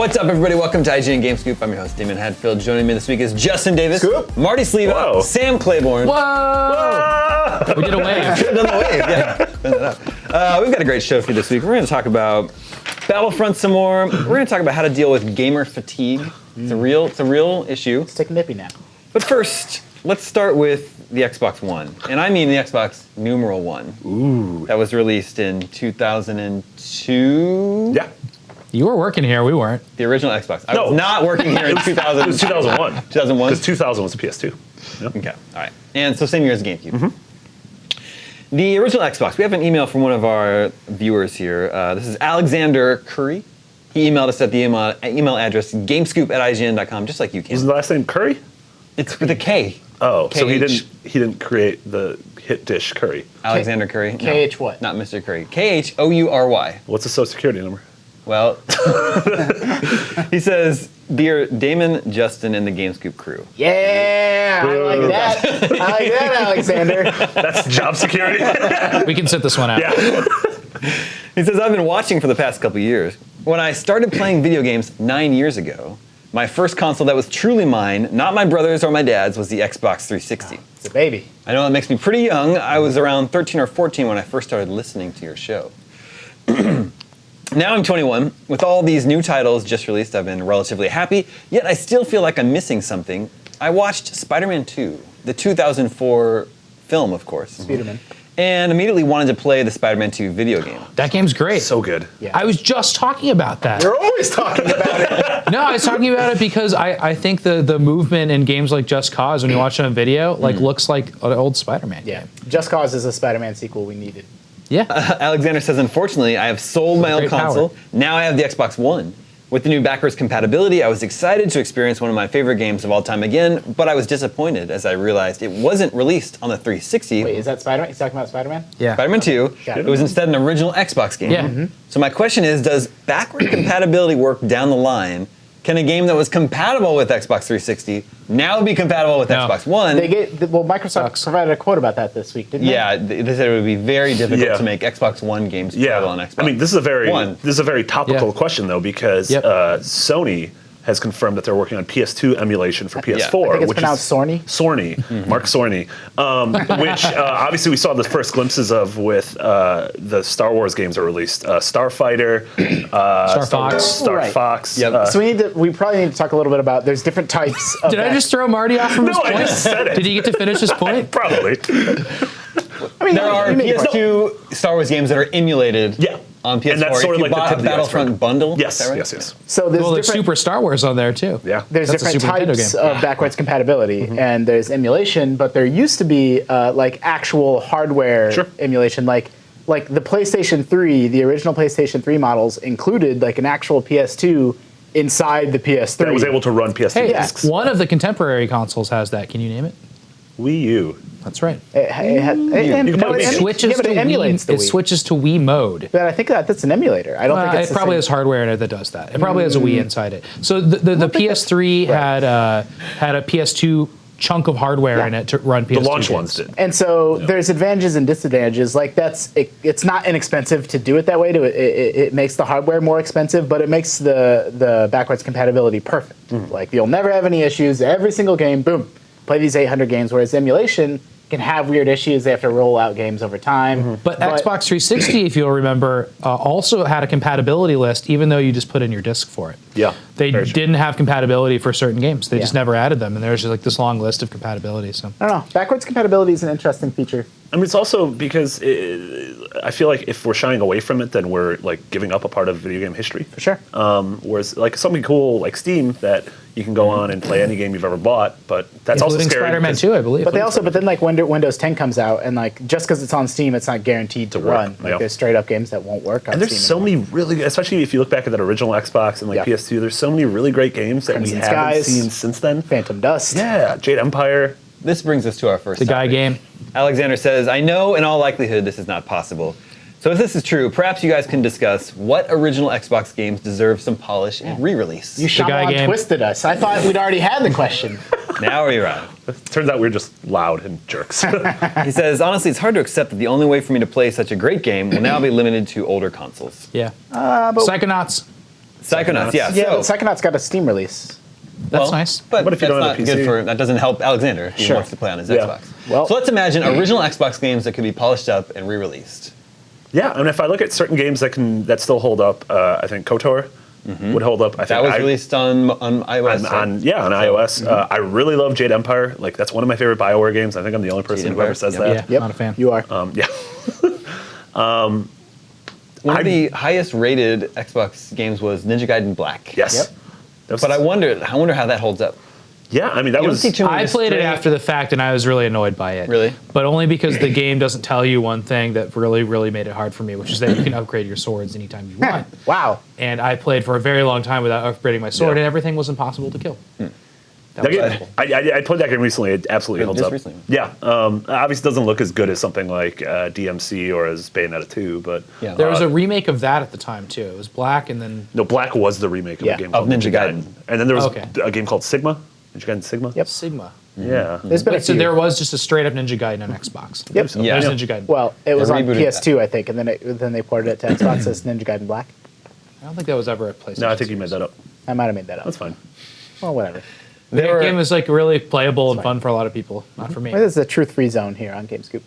What's up, everybody? Welcome to IGN Game Scoop. I'm your host, Damon Hadfield. Joining me this week is Justin Davis, Scoop. Marty Sleva, Whoa. Sam Claiborne. Whoa! We did a wave. Should have done the wave. Yeah. We've got a great show for you this week. We're going to talk about Battlefront some more. We're going to talk about how to deal with gamer fatigue. It's a real issue. Let's take a nippy nap. But first, let's start with the Xbox One. And I mean the Xbox numeral one. Ooh. That was released in 2002. Yeah. You were working here, we weren't. The original Xbox. I No. was not working here in 2000. It was 2001. 2001? Because 2000 was the PS2. Yep. Okay, all right. And so same year as the GameCube. The original Xbox, we have an email from one of our viewers here. This is Alexander Curry. He emailed us at the email address gamescoop@ign.com, just like you can. Isn't the last name Curry? It's with a K. Oh, so he KH. didn't create the hit dish Curry. Alexander Curry. No, KH what? Not Mr. Curry. KHOURY. What's the social security number? Well, he says, "Dear Damon, Justin, and the GameScoop crew." Yeah, I like that. I like that, Alexander. That's job security. We can sit this one out. Yeah. He says, I've been watching for the past couple years. When I started playing video games 9 years ago, my first console that was truly mine, not my brother's or my dad's, was the Xbox 360. It's a baby. I know that makes me pretty young. I was around 13 or 14 when I first started listening to your show. Now I'm 21. With all these new titles just released, I've been relatively happy, yet I still feel like I'm missing something. I watched Spider-Man 2, the 2004 film, of course. Spider-Man. And immediately wanted to play the Spider-Man 2 video game. That game's great. So good. Yeah. I was just talking about that. You're always talking about it. No, I was talking about it because I think the movement in games like Just Cause, when you watch it on video, like looks like an old Spider-Man Yeah. game. Just Cause is a Spider-Man sequel we needed. Yeah. Alexander says, unfortunately, I have sold my old Great console. power. Now I have the Xbox One. With the new backwards compatibility, I was excited to experience one of my favorite games of all time again, but I was disappointed as I realized it wasn't released on the 360. Wait, is that Spider-Man? He's talking about Spider-Man? Yeah. Spider-Man 2. Got it. It was instead an original Xbox game. Yeah. So my question is, does backward compatibility work down the line? Can a game that was compatible with Xbox 360 now be compatible with No. Xbox One? Microsoft provided a quote about that this week, didn't they? Yeah, they said it would be very difficult Yeah. to make Xbox One games Yeah. compatible on Xbox. I mean, this is a very topical Yeah. question though, because Yep. Sony has confirmed that they're working on PS2 emulation for PS4. I think it's which pronounced Sorny. Sorny, Mark Sorny, which obviously we saw the first glimpses of with the Star Wars games that were released. Starfighter, Star Fox. Star Right. Fox. Yep. So we probably need to talk a little bit about, there's different types of Did I just throw Marty off from his No, I point? just said it. Did he get to finish his point? Probably. I mean, there are you make- PS2 Star Wars games that are emulated Yeah. on PS4. And that's sort if of you like the bought tip a of the Battlefront iceberg. bundle. Yes, is that right? yes. So there's Well, there's different, Super Star Wars on there too. Yeah. there's That's a different Super Nintendo types game. of backwards compatibility, and there's emulation, but there used to be like actual hardware Sure. emulation, like the PlayStation 3, the original PlayStation 3 models included like an actual PS2 inside the PS3. That was able to run PS2 Hey, discs. one of the contemporary consoles has that. Can you name it? Wii U. That's right. It can play It It switches yeah, but to it emulates Wii. the It Wii. switches to Wii mode. But I think that's an emulator. I don't think it's It the probably same. has hardware in it that does that. It probably has a Wii inside it. So the think PS3 had a PS2 chunk of hardware Yeah. in it to run PS2 The launch games. ones did. And so there's advantages and disadvantages. Like it's not inexpensive to do it that way. It makes the hardware more expensive, but it makes the backwards compatibility perfect. Like you'll never have any issues. Every single game, boom, play these 800 games. Whereas emulation can have weird issues. They have to roll out games over time. But Xbox 360, if you'll remember, also had a compatibility list, even though you just put in your disc for it. Yeah. They very true. didn't have compatibility for certain games. They just Yeah. never added them, and there's just like this long list of compatibility. So I don't know. Backwards compatibility is an interesting feature. I mean, it's also because I feel like if we're shying away from it, then we're like giving up a part of video game history. For sure. Whereas like something cool like Steam that you can go on and play any game you've ever bought, but that's also including scary. Spider-Man because- 2, I believe. But then like Windows 10 comes out, and like just because it's on Steam, it's not guaranteed to work, run. Like yeah. there's straight up games that won't work on And there's Steam so anymore. many really, especially if you look back at that original Xbox and like Yeah. PS2, there's so many really great games that Crimson we haven't Skies. seen since then. Phantom Dust. Yeah, Jade Empire. This brings us to our first the guy topic. game. Alexander says, I know in all likelihood this is not possible. So if this is true, perhaps you guys can discuss what original Xbox games deserve some polish and re-release. You guy Shyamalan game. twisted us. I thought we'd already had the question. Now we arrive. Turns out we're just loud and jerks. He says, honestly, it's hard to accept that the only way for me to play such a great game will now be limited to older consoles. Yeah. Psychonauts. Psychonauts, yeah. Yeah, so, but Psychonauts got a Steam release. That's nice. But What if you that's don't have not a good PC? for. That doesn't help Alexander if he Sure. wants to play on his Yeah. Xbox. Well- so let's imagine original Xbox games that could be polished up and re-released. Yeah, and if I look at certain games that still hold up, I think KOTOR would hold up. I think That was released on iOS. right? on iOS. I really love Jade Empire. Like that's one of my favorite BioWare games. I think I'm the only person who Empire, ever says yep. that. Yeah, Yep, not a fan. You are. Yeah. One of the highest rated Xbox games was Ninja Gaiden Black. Yes. Yep. That was- But I wonder how that holds up. Yeah, I mean that You don't was. see too many I played it stray- after the fact, and I was really annoyed by it. Really? But only because the game doesn't tell you one thing that really, really made it hard for me, which is that you can upgrade your swords anytime you want. Wow. And I played for a very long time without upgrading my sword, Yeah. and everything was impossible to kill. That That was game, terrible. I played that game recently. It absolutely holds Just up. recently. Yeah, obviously doesn't look as good as something like DMC or as Bayonetta 2, but Yeah. There was a remake of that at the time too. It was black, and then no, Black was the remake of Yeah, a game of called Ninja Gaiden. and then there was Okay. a game called Sigma. Ninja Gaiden Sigma. Yep. Sigma. Yeah. There's been a Wait, so few. there was just a straight up Ninja Gaiden on Xbox. Yep. Yeah. There's Ninja Gaiden. Well, it was on rebooted PS2, I think, and then they ported it to Xbox as Ninja Gaiden Black. I don't think that was ever a PlayStation. No, I think you made that up. I might have made that up. That's fine. Well, whatever. There That were- game is like really playable and fun for a lot of people. Not for me. Well, this is a truth-free zone here on GameScoop.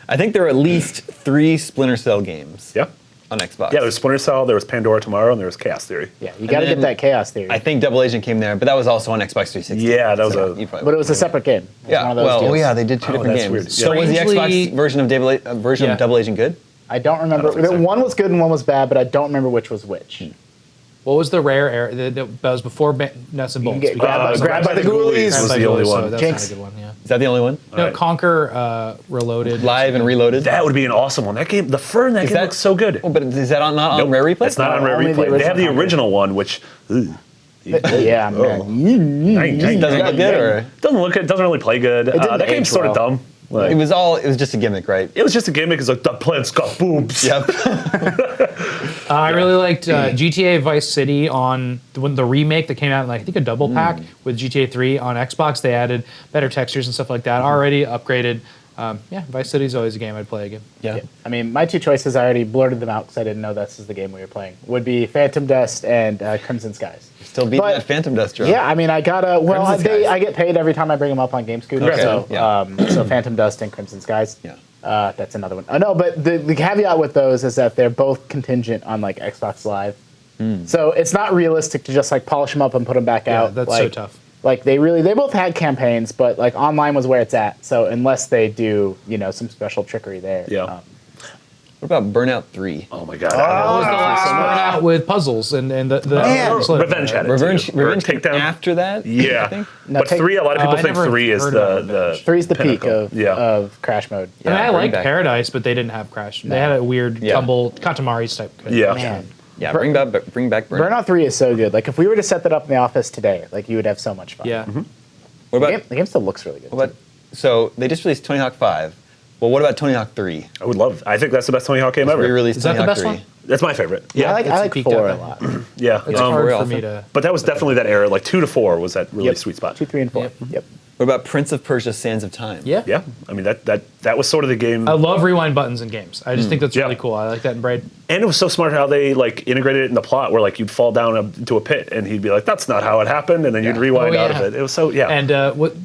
I think there were at least 3 Splinter Cell games Yeah. on Xbox. Yeah, there was Splinter Cell, there was Pandora Tomorrow, and there was Chaos Theory. Yeah, you got to then get that Chaos Theory. I think Double Agent came there, but that was also on Xbox 360. Yeah, that was So a- you probably but it was a separate game. It was yeah. one of those Well, deals. yeah, they did 2 different that's games. weird. So was the Strangely- Xbox version of Yeah. Double Agent good? I don't remember. think so. One was good and one was bad, but I don't remember which was which. What was the rare era that was before Nuts and You Bolts? can get because grabbed by the ghoulies. was Grabbed by the only Ghoulies, one. So that's Jinx. not a good one. Yeah. Is that the only one? No, Alright. Conquer Reloaded. Live and Reloaded? That would be an awesome one. That game, the fur in that game that- looks so good. Oh, but is that not on Nope, Rare Replay? It's not on No, Rare only the Replay. They have the original original one, which ugh. Yeah, man. Doesn't look good, or doesn't look good. Doesn't really play good. didn't That game's age sort of well. dumb. Like, it was just a gimmick, right? it was just a gimmick. It's like the plant's got boobs. Yep. I really liked GTA Vice City on when the remake that came out in like, I think a double pack with GTA 3 on Xbox. They added better textures and stuff like that. Already upgraded. Yeah, Vice City is always a game I'd play again. Yeah. I mean, my two choices, I already blurted them out because I didn't know this is the game we were playing, would be Phantom Dust and Crimson Skies. Still beating But- that Phantom Dust drum. Yeah, I mean, I gotta. Well, Crimson Skies. I get paid every time I bring them up on GameScooter. Okay, So, yeah. so Phantom Dust and Crimson Skies. Yeah. That's another one. No, but the caveat with those is that they're both contingent on like Xbox Live. So it's not realistic to just like polish them up and put them back Yeah, out. that's like, so tough. Like they both had campaigns, but like online was where it's at. So unless they do, some special trickery there. Yeah. What about Burnout 3? Oh my god. Out with puzzles and the Man. Revenge had it. Revenge too. Or came Takedown. after that? I Yeah. think? Now But take- 3, a lot of people I think never 3 is heard about the Three's the peak pinnacle. of Crash mode. I mean, I bring like back- Paradise, but they didn't have Crash. They had a weird Yeah. tumble Katamari's type. Yeah. Man. Yeah, bring back Burnout. Burnout 3 is so good. Like if we were to set that up in the office today, like you would have so much fun. Yeah. What The about, game still looks really good. what about, so they just released Tony Hawk 5. Well, what about Tony Hawk 3? I think that's the best Tony Hawk game ever. Re-released Is that Tony the Hawk best 3. one? That's my favorite. I Yeah. like it's a 4 a peak lot. Yeah. It's Um, hard real for awesome. me to. but that was definitely that era. Like 2 to 4 was that really sweet spot. 2, 3, and 4. Yep. What about Prince of Persia: Sands of Time? Yeah. Yeah. I mean that was sort of the game. I love rewind buttons in games. I just think that's Yeah. really cool. I like that in Braid. And it was so smart how they like integrated it in the plot, where like you'd fall down into a pit, and he'd be like, "That's not how it happened," and then you'd rewind Oh, out of yeah. it. It was so yeah. And what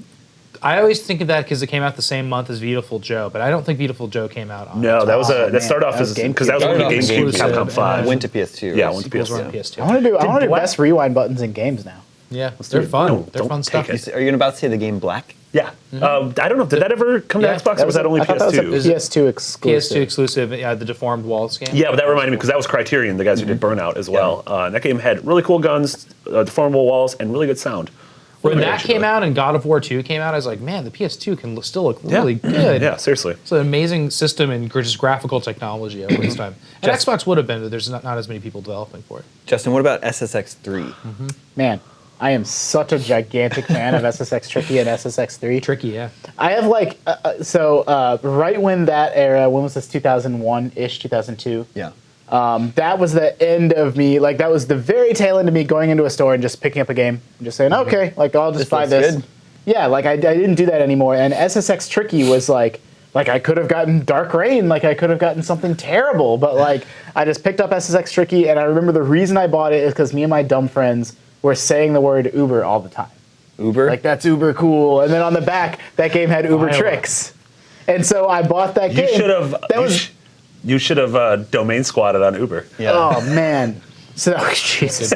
I always think of that because it came out the same month as Beautiful Joe, but I don't think Beautiful Joe came out on. no, that was Oh, that man. started off That was as because that was GameCube. one of the Started off GameCube as Capcom GameCube. 5. Went to PS2. Yeah, went to Sequels were PS2. on PS2. I want to do Black- best rewind buttons in games now. Yeah, do they're it. fun. No, they're don't fun take stuff. it. Are you about to say the game Black? Yeah. I don't know. Did that ever come Yeah, to Xbox, or was that only I thought that was a PS2? PS2 exclusive. PS2 exclusive. Yeah, the Deformed Walls game. Yeah, but that reminded me because that was Criterion, the guys who did Burnout as well. And that game had really cool guns, deformable walls, and really good sound. When Really that actually. came out and God of War 2 came out, I was like, man, the PS2 can still look really good. Yeah, seriously. It's an amazing system and just graphical technology over its time. And Xbox would have been, but there's not as many people developing for it. Justin, what about SSX 3? Man, I am such a gigantic fan of SSX Tricky and SSX 3. Tricky, yeah. I have like, right when that era, when was this, 2001-ish, 2002? Yeah. That was the end of me, like that was the very tail end of me going into a store and just picking up a game and just saying, okay, like I'll just This buy looks this. good. Yeah, like I didn't do that anymore. And SSX Tricky was like Like I could have gotten Dark Reign, like I could have gotten something terrible, but like I just picked up SSX Tricky, and I remember the reason I bought it is because me and my dumb friends were saying the word Uber all the time. Uber? Like that's uber cool, and then on the back that game had Uber Iowa. tricks, and so I bought that You game. should have. That was You should have domain squatted on Uber. yeah. oh man. So Jesus,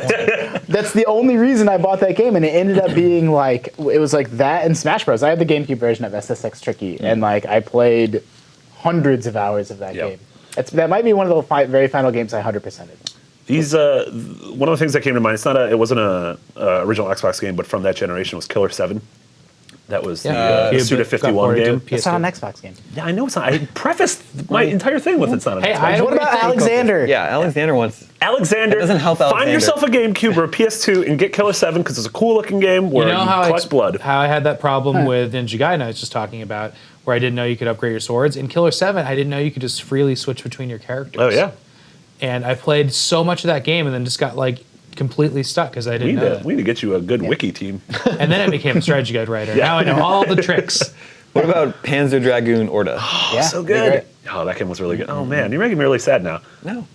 that's the only reason I bought that game, and it ended up being like it was like that and Smash Bros. I had the GameCube version of SSX Tricky, and like I played hundreds of hours of that Yep. game. That might be one of the very final games I 100%ed. These one of the things that came to mind. It wasn't a original Xbox game, but from that generation was Killer 7. That was the Suda 51 game. It's not an Xbox game. Yeah, I know it's not. I prefaced my entire thing with it's not an Hey, Xbox. I What about Alexander? Yeah, Alexander wants. Alexander, That doesn't help Find Alexander. yourself a GameCube or a PS2 and get Killer 7 because it's a cool looking game where You you, know how collect blood. how I had that problem with Ninja Gaiden I was just talking about, where I didn't know you could upgrade your swords. In Killer 7, I didn't know you could just freely switch between your characters. Oh yeah, And I played so much of that game and then just got like completely stuck because I we didn't need know to that. we need to get you a good wiki team. And then I became a strategy guide writer. Now I know all the tricks. What about Panzer Dragoon Orta? Yeah, So they're good. great. Oh, that game was really good. Oh man, you're making me really sad now. No,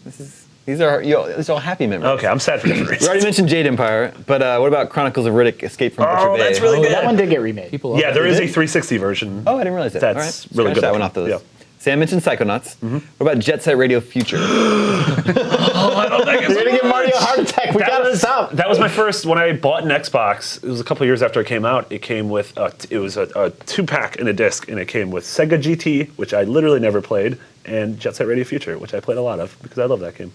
these are all happy memories. Okay, I'm sad for different We reasons. already mentioned Jade Empire, but what about Chronicles of Riddick: Escape from Butcher Oh, Bay? that's really Oh, good. That one did get remade. People love Yeah, it. there is a did? 360 version. Oh, I didn't realize that. That's All right. really Scratch good that one looking. off the list. Yeah. Sam mentioned Psychonauts. What about Jet Set Radio Future? You're gonna give Mario a heart attack. We gotta stop. That was my first. When I bought an Xbox, it was a couple of years after it came out. It came with a 2-pack and a disc, and it came with Sega GT, which I literally never played, and Jet Set Radio Future, which I played a lot of because I love that game.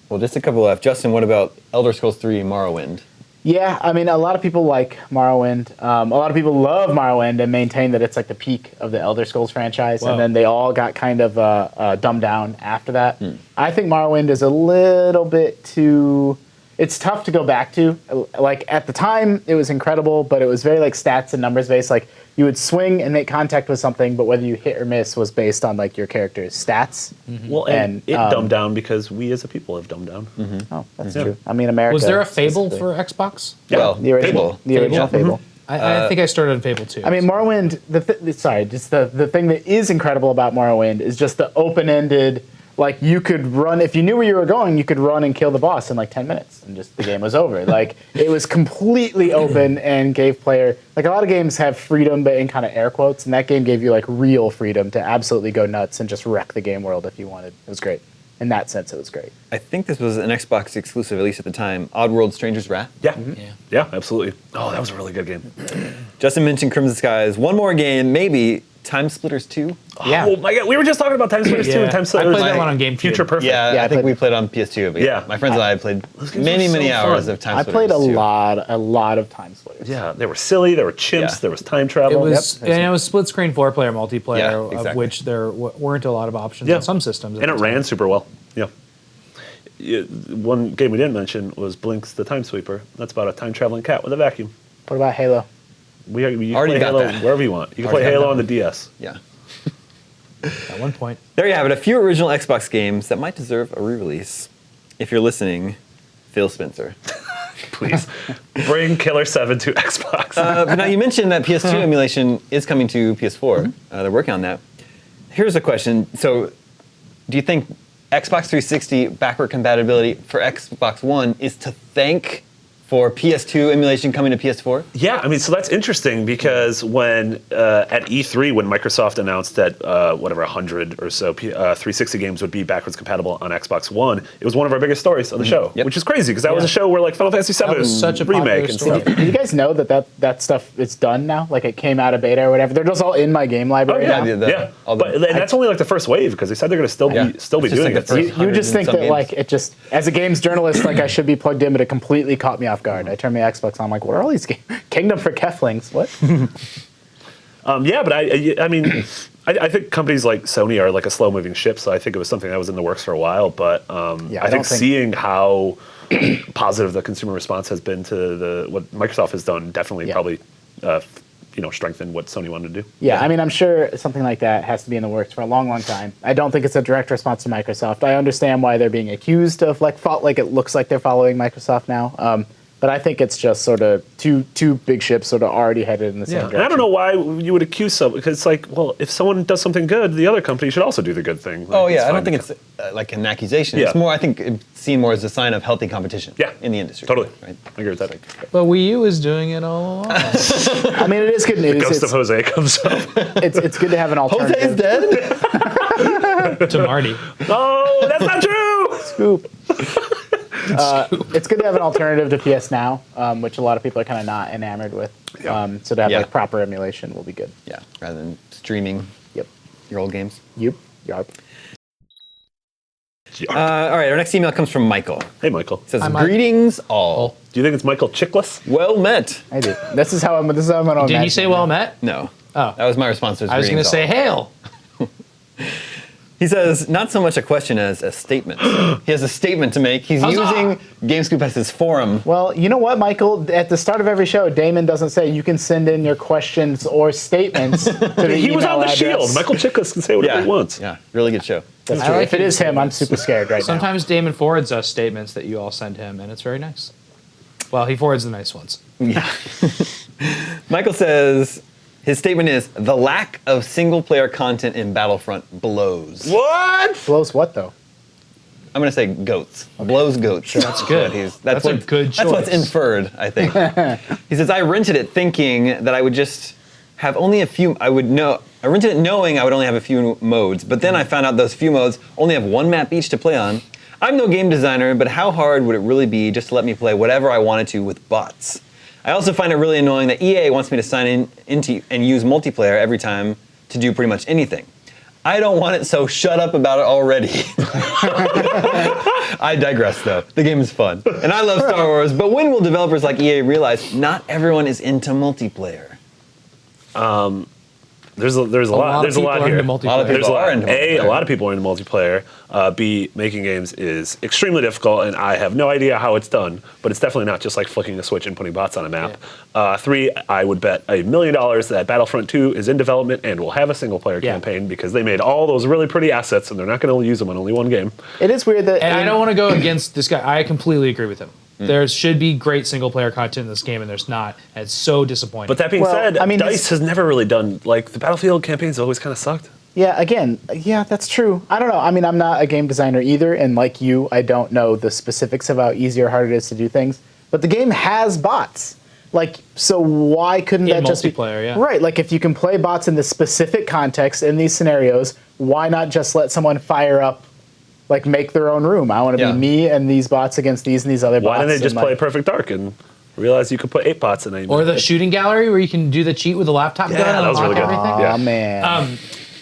Well, just a couple left. Justin, what about Elder Scrolls 3: Morrowind? Yeah, I mean, a lot of people like Morrowind. A lot of people love Morrowind and maintain that it's like the peak of the Elder Scrolls franchise, Wow. and then they all got kind of dumbed down after that. I think Morrowind is a little bit too. It's tough to go back to. Like at the time, it was incredible, but it was very like stats and numbers based. Like you would swing and make contact with something, but whether you hit or miss was based on like your character's stats. Well, and And, it dumbed down because we as a people have dumbed down. Oh, that's true. I mean, America. Was there a Fable specifically. for Xbox? Yeah. Well, the original? Fable. The original Fable. I think I started on Fable 2. I mean, Morrowind. Just the thing that is incredible about Morrowind is just the open-ended. Like you could run if you knew where you were going, you could run and kill the boss in like 10 minutes, and just the game was over. Like it was completely open and gave player like a lot of games have freedom, but in kind of air quotes, and that game gave you like real freedom to absolutely go nuts and just wreck the game world if you wanted. It was great. In that sense, it was great. I think this was an Xbox exclusive, at least at the time. Oddworld: Stranger's Wrath. Yeah. Yeah. Yeah, absolutely. Oh, that was a really good game. Justin mentioned Crimson Skies. One more game, maybe Time Splitters 2. Yeah. Oh my god, we were just talking about Time Splitters 2 and Time I Splitters played that one on GameCube. Future Perfect. Yeah, Yeah, I I think played- we played on PS2. But Yeah. my friends and I played games many, were many so hours fun. of Time I Splitters played a 2. lot of Time Splitters. Yeah, they were silly. There were chimps. Yeah. There was time travel. It was, and it was split screen 4-player multiplayer, Yeah, of exactly. which there weren't a lot of options Yeah. on some systems. at and it the time. ran super well. Yeah. One game we didn't mention was Blinks the Time Sweeper. That's about a time traveling cat with a vacuum. What about Halo? You can Already play got Halo that. wherever you want. You can Already play got Halo that on the one. DS. Yeah. At one point. There you have it. A few original Xbox games that might deserve a re-release. If you're listening, Phil Spencer. Please bring Killer 7 to Xbox. But now you mentioned that PS2 emulation is coming to PS4. They're working on that. Here's a question. So, do you think Xbox 360 backward compatibility for Xbox One is to thank for PS2 emulation coming to PS4? Yeah, I mean, so that's interesting because when at E3, when Microsoft announced that 100 or so 360 games would be backwards compatible on Xbox One, it was one of our biggest stories on the show, Yep. which is crazy because that was a show where like Final Fantasy VII That was such a popular remake and story. stuff. Did you guys know that stuff is done now? Like it came out of beta or whatever. They're just all in my game Oh library yeah, now. the- all the- but and that's only like the first wave because they said they're going to still Yeah. be still be It's just doing like it. the for- first- You would just 100 and think some that games. like it just as a games journalist like I should be plugged in, but it completely caught me off guard. I turned my Xbox on, I'm like, what are all these games? Kingdom for Keflings? What? Yeah, but I mean, I think companies like Sony are like a slow moving ship, so I think it was something that was in the works for a while. But Yeah, I I think don't think- seeing how positive the consumer response has been to what Microsoft has done definitely Yeah. probably strengthened what Sony wanted to do. Yeah, I mean, I'm sure something like that has to be in the works for a long, long time. I don't think it's a direct response to Microsoft. I understand why they're being accused of like it looks like they're following Microsoft now. But I think it's just sort of two big ships sort of already headed in the same Yeah, direction. and I don't know why you would accuse someone, because it's like, well, if someone does something good, the other company should also do the good thing. Like, Oh yeah, I fine. don't think it's like an accusation. Yeah. It's more, I think, it's seen more as a sign of healthy competition. Yeah. In the industry. Totally. Right. I agree with that. But Wii U is doing it all along. I mean, it is good news. Ghost of It's, Jose comes up. it's good to have an Jose's alternative. dead. To Marty. Oh, that's not true! Scoop. It's good to have an alternative to PS Now, which a lot of people are kind of not enamored with. Yeah. So to have Yeah. like proper emulation will be good. Yeah. Rather than streaming Yep. your old games. Yup. Yarp. All right. Our next email comes from Michael. It Hey, Michael. says, Hi, Mike. "Greetings all. Do you think it's Michael Chickless? Well met." I do. This is how I'm going to Did he say well met? No. Oh. That was my response to his I was going to greetings say all. hail. He says, not so much a question as a statement. He has a statement to make. He's Huzzah! using GameScoop as his forum. Well, you know what, Michael? At the start of every show, Damon doesn't say you can send in your questions or statements to the He was email on the address. Shield. Michael Chickless can say whatever he wants. Yeah, really good show. That's I true. like If it it. is him, I'm super scared right Sometimes Damon forwards us statements that you all send him, and it's very nice. Well, he forwards the nice ones. Michael says, his statement is, the lack of single-player content in Battlefront blows. What? now. Blows what, though? I'm going to say goats. Blows goats. That's good. That's a good That's what's choice. inferred, I think. He says, I rented it thinking that I would just have only a few, I rented it knowing I would only have a few modes, but then I found out those few modes only have one map each to play on. I'm no game designer, but how hard would it really be just to let me play whatever I wanted to with bots? I also find it really annoying that EA wants me to sign into and use multiplayer every time to do pretty much anything. I don't want it, so shut up about it already. I digress, though. The game is fun. And I love Star Wars, but when will developers like EA realize not everyone is into multiplayer? There's a lot. There's a people lot are here. into multiplayer. A lot of There's people a lot. are into A multiplayer. lot of people are into multiplayer. B, making games is extremely difficult, and I have no idea how it's done. But it's definitely not just like flicking a switch and putting bots on a map. 3, I would bet $1 million that Battlefront 2 is in development and will have a single-player Yeah. campaign because they made all those really pretty assets, and they're not going to use them on only one game. It is weird that. And I don't want to go against this guy. I completely agree with him. There should be great single player content in this game, and there's not. And it's so disappointing. But that being Well, said, I mean, DICE has never really done like the Battlefield campaigns. Always kind of sucked. Yeah, again, yeah, that's true. I don't know. I mean, I'm not a game designer either, and like you, I don't know the specifics of how easy or hard it is to do things. But the game has bots. Like, so why couldn't In that just be multiplayer, yeah. right? Like, if you can play bots in the specific context in these scenarios, why not just let someone fire up, like, make their own room? I want to Yeah. be me and these bots against these and these other bots. Why didn't they just and, play like, Perfect Dark and realize you could put 8 bots in a or the shooting gallery where you can do the cheat with the laptop gun that and was really unlock good. everything. Yeah. Oh man.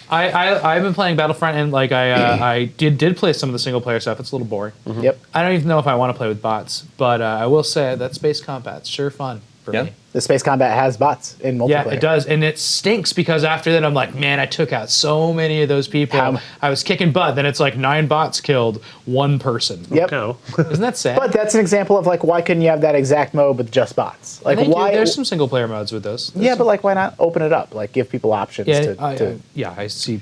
I've been playing Battlefront, and like I did play some of the single player stuff. It's a little boring. Yep. I don't even know if I want to play with bots, but I will say that space combat's sure fun for Yeah. me. The space combat has bots in multiplayer. Yeah, it does, and it stinks because after that I'm like, man, I took out so many of those people. How- I was kicking butt. Then it's like 9 bots killed 1 person. Yep. No. Isn't that sad? But that's an example of like why couldn't you have that exact mode with just bots? Like They do. why? There's some single player modes with those. Yeah, but like why not open it up? Like give people options Yeah, to I see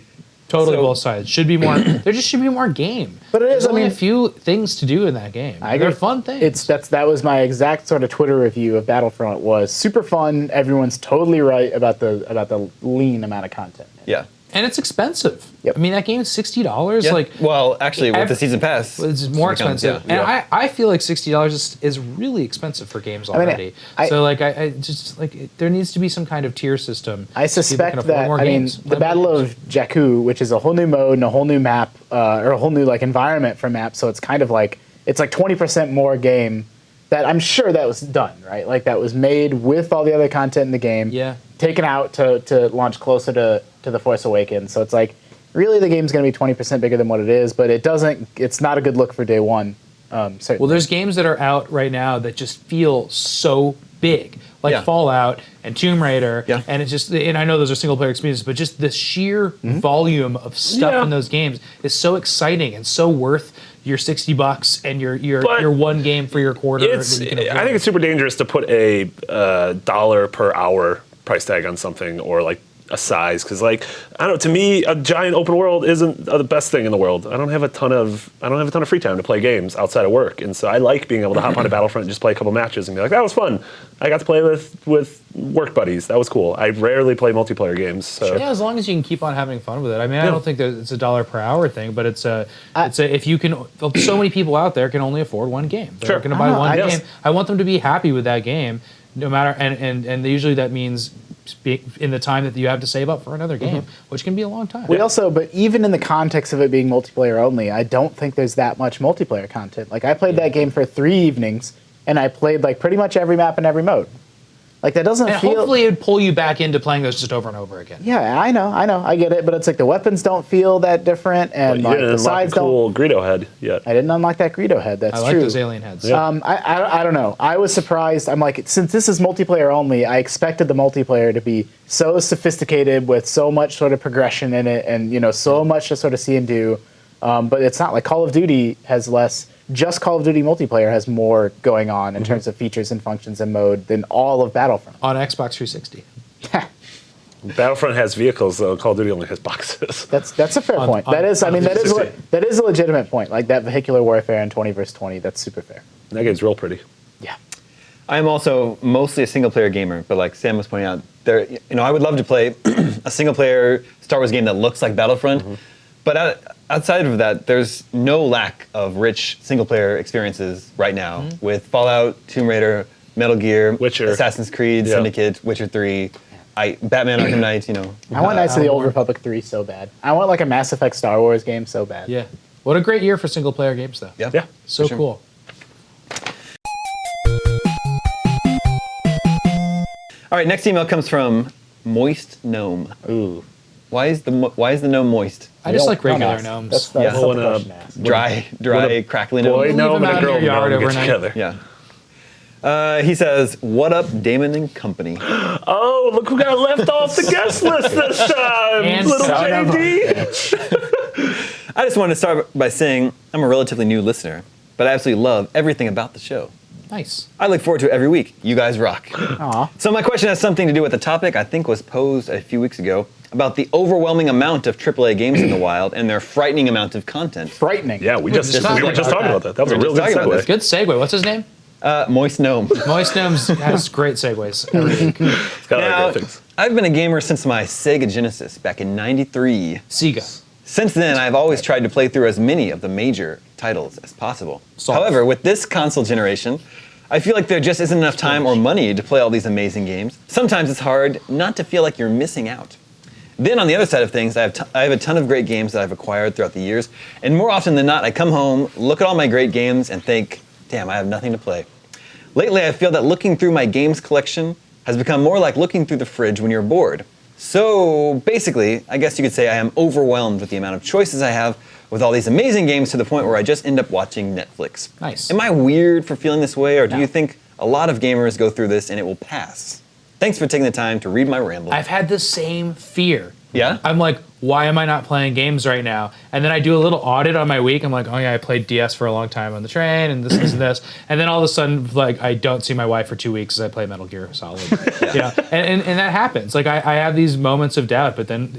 totally So- both sides. Should be more. There just should be more game. But it is, There's I only mean- a few things to do in that game. I agree. They're fun things. That was my exact sort of Twitter review of Battlefront was super fun. Everyone's totally right about the lean amount of content. Yeah. and it's expensive. Yep. I mean, that game is $60. Yeah. Like, well, actually, with ev- the season pass, it's more it becomes- expensive, yeah. and I feel like $60 is really expensive for games mean, already. I- So like I just like there needs to be some kind of tier system. I so people can suspect afford that more I mean games, the play more Battle games. of Jakku, which is a whole new mode and a whole new map, or a whole new like environment for maps. So it's kind of like it's like 20% more game. That I'm sure that was done right. Like that was made with all the other content in the game. Yeah. Taken out to launch closer to the Force Awakens. So it's like really the game's going to be 20% bigger than what it is, but it doesn't. It's not a good look for day one. Certainly. Well, there's games that are out right now that just feel so big, like Yeah. Fallout and Tomb Raider, Yeah. and it's just, and I know those are single player experiences, but just the sheer volume of stuff Yeah. in those games is so exciting and so worth your $60 and your But one game for your quarter. It's, that you can I afford. think it's super dangerous to put a dollar per hour price tag on something, or like a size because, like, I don't know. To me, a giant open world isn't the best thing in the world. I don't have a ton of free time to play games outside of work, and so I like being able to hop on a Battlefront and just play a couple matches and be like, that was fun. I got to play with work buddies. That was cool. I rarely play multiplayer games. So. Yeah, as long as you can keep on having fun with it. I mean, I don't think that it's $1 per hour thing, but it's a if you can. So many people out there can only afford one game. They're Sure. going to buy one Yes. game. I want them to be happy with that game, no matter. And usually that means in the time that you have to save up for another game, which can be a long time. But even in the context of it being multiplayer only, I don't think there's that much multiplayer content. Like I played that game for 3 evenings, and I played like pretty much every map and every mode. Like that doesn't And feel. hopefully it would pull you back into playing those just over and over again. Yeah, I know, I get it, but it's like the weapons don't feel that different, and You like didn't the unlock sides a cool Greedo head yet. I didn't unlock that Greedo head. That's I like true. those alien heads. Yeah. I don't know. I was surprised. I'm like, since this is multiplayer only, I expected the multiplayer to be so sophisticated with so much sort of progression in it, and so much to sort of see and do. But it's not like Call of Duty has less. Just Call of Duty multiplayer has more going on in terms of features and functions and mode than all of Battlefront. On Xbox 360. Battlefront has vehicles, though. Call of Duty only has boxes. That's a fair point. on- That is, I on mean, that is 360. that is a legitimate point. Like that vehicular warfare in 20 versus 20. That's super fair. That game's real pretty. Yeah. I'm also mostly a single player gamer, but like Sam was pointing out, I would love to play a single player Star Wars game that looks like Battlefront. But outside of that, there's no lack of rich single player experiences right now with Fallout, Tomb Raider, Metal Gear, Witcher. Assassin's Creed, Yeah. Syndicate, Witcher 3, Batman Arkham Knight, I want Knights of the Old War. Republic 3 so bad. I want like a Mass Effect Star Wars game so bad. Yeah. What a great year for single player games, though. Yeah. Yeah. So for sure. cool. All right, next email comes from Moist Gnome. Ooh. Why is the gnome moist? I just like Don't regular ask. gnomes. That's Yeah. not the When, question to ask. Dry, What crackly Boy gnome. gnome them and out a in girl your yard gnome get overnight. together. Yeah. He says, "What up, Damon and Company?" Oh, look who got left off the guest list this time. And Little son of a JD. I just wanted to start by saying I'm a relatively new listener, but I absolutely love everything about the show. Nice. I look forward to it every week. You guys rock. Aw. So my question has something to do with the topic I think was posed a few weeks ago about the overwhelming amount of AAA games in the wild and their frightening amount of content. Frightening. Yeah, we were just talking talking about about that. That was We a were real just good talking about segue. Good segue. What's his name? Moist Gnome. Moist Gnomes has great segues every week. It's got a lot Now, of great things. I've been a gamer since my Sega Genesis back in '93. Sega. Since then, I've always tried to play through as many of the major titles as possible. Solid. However, with this console generation, I feel like there just isn't enough time or money to play all these amazing games. Sometimes it's hard not to feel like you're missing out. Then on the other side of things, I have a ton of great games that I've acquired throughout the years, and more often than not, I come home, look at all my great games, and think, damn, I have nothing to play. Lately, I feel that looking through my games collection has become more like looking through the fridge when you're bored. So basically, I guess you could say I am overwhelmed with the amount of choices I have with all these amazing games to the point where I just end up watching Netflix. Nice. Am I weird for feeling this way, or do No. you think a lot of gamers go through this and it will pass? Thanks for taking the time to read my ramble. I've had the same fear. Yeah? I'm like, why am I not playing games right now? And then I do a little audit on my week. I'm like, oh yeah, I played DS for a long time on the train and this and this. And then all of a sudden, like, I don't see my wife for 2 weeks as I play Metal Gear Solid. Yeah. And that happens. Like, I have these moments of doubt, but then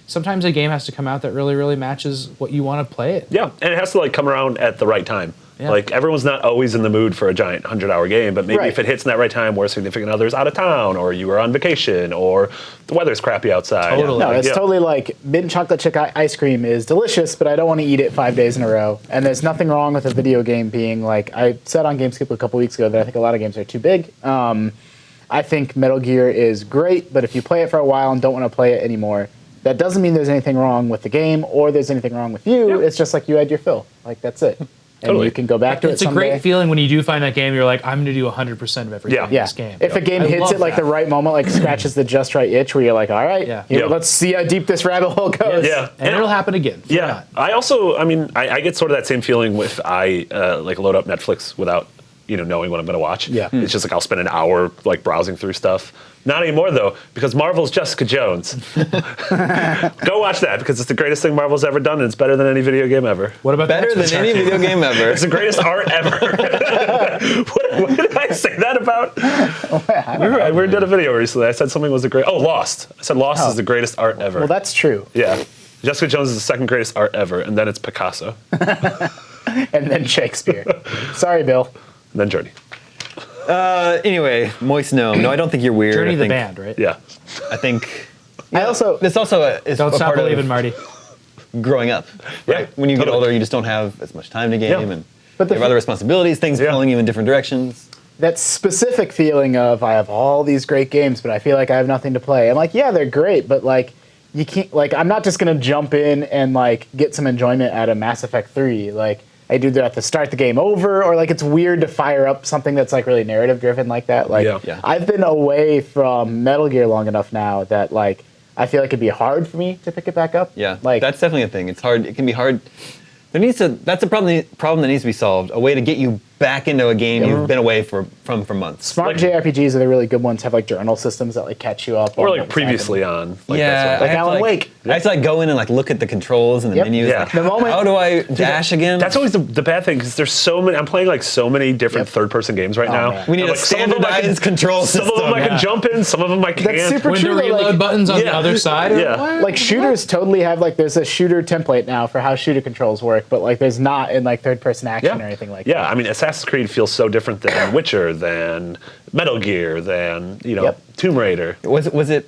sometimes a game has to come out that really, really matches what you want to play it. Yeah, and it has to like come around at the right time. Yeah. Like everyone's not always in the mood for a giant 100-hour game, but maybe Right. if it hits in that right time where a significant other's out of town, or you were on vacation, or the weather's crappy outside. Totally. No, it's Yeah. totally like mint chocolate chip ice cream is delicious, but I don't want to eat it 5 days in a row. And there's nothing wrong with a video game being like, I said on GameScoop a couple weeks ago that I think a lot of games are too big. I think Metal Gear is great, but if you play it for a while and don't want to play it anymore, that doesn't mean there's anything wrong with the game or there's anything wrong with you. Yeah. It's just like you had your fill. Like, that's it. And Totally. you can go back to It's it a someday. great feeling when you do find that game. You're like, I'm going to do 100% of everything Yeah. in Yeah. this game. If a game I hits love it like that. the right moment, like scratches the just right itch where you're like, all right, Yeah. Yeah. let's see how deep this rabbit hole goes. Yeah. And it'll happen again. Why Yeah, not? I also, I get sort of that same feeling if I like load up Netflix without knowing what I'm going to watch. Yeah. It's just like I'll spend an hour like browsing through stuff. Not anymore though, because Marvel's Jessica Jones. Go watch that because it's the greatest thing Marvel's ever done, and it's better than any video game ever. What about Better the than any video game ever. It's the greatest art ever. what did I I say that about? Remember, we did a video recently. I said something was the great. Oh, Lost. I said Lost is the greatest art ever. Well, that's true. yeah. Jessica Jones is the second greatest art ever, and then it's Picasso, And then Shakespeare. Sorry, Bill. and then Journey. Anyway, Moist Gnome. No, I don't think you're weird. Journey I the think, band, right? Yeah. I think I also this also is Don't a stop part believing, of Marty. growing up. Right? When you get Totally. older, you just don't have as much time to game, Yeah. and But the you have other responsibilities, things Yeah. pulling you in different directions. that specific feeling of I have all these great games, but I feel like I have nothing to play. I'm like, yeah, they're great, but like you can't like I'm not just gonna jump in and like get some enjoyment out of Mass Effect 3. Like I do have to start the game over, or like it's weird to fire up something that's like really narrative driven like that. Like Yeah. I've been away from Metal Gear long enough now that like I feel like it'd be hard for me to pick it back up. Yeah, Like that's definitely a thing. It's hard. It can be hard. That's a problem that needs to be solved. A way to get you back into a game you've been away from for months. smart like- JRPGs are the really good ones. Have like journal systems that like catch you up. Or on like what's previously happening. on. Like yeah, that sort of I thing. have to, Alan Wake. I have to like go in and like look at the controls and the Yep. menus. Yeah. Like, The moment- how do I dash again? That's always the bad thing because there's so many. I'm playing like so many different Yep. third-person games right now. man. we need And, a like, some of them I can- standardized control Some system. of them I can jump in. Some of them I can't. That's super When the true. though, reload like, button's on the Yeah. other side. Or Yeah. what? like shooters totally have like there's a shooter template now for how shooter controls work, but like there's not in like third person action or anything like yeah, that. I mean, Assassin's Creed feels so different than Witcher, than Metal Gear, than Yep. Tomb Raider. Was it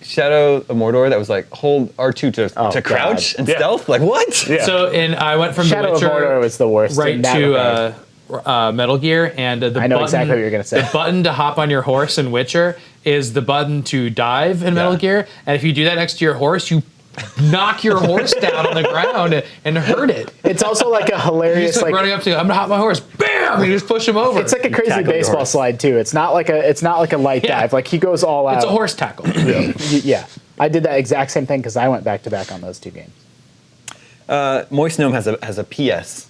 Shadow of Mordor that was like hold R2 to God. crouch and Yeah. stealth? Like what? Yeah. So, and I went from Shadow The of Witcher Mordor was the worst. right in that to regard. Metal Gear, and the I know button, exactly what you're gonna say. The button to hop on your horse in Witcher is the button to dive in Metal Yeah. Gear, and if you do that next to your horse, you knock your horse down on the ground and hurt it. It's also like a You hilarious just like, running up to, I'm gonna hop my horse, bam! And you just push him over. it's like a crazy tackle your baseball horse. slide too. It's not like a light Yeah. dive. Like he goes all out. It's a horse tackle. Yeah. I did that exact same thing because I went back to back on those two games. Moist Gnome has a PS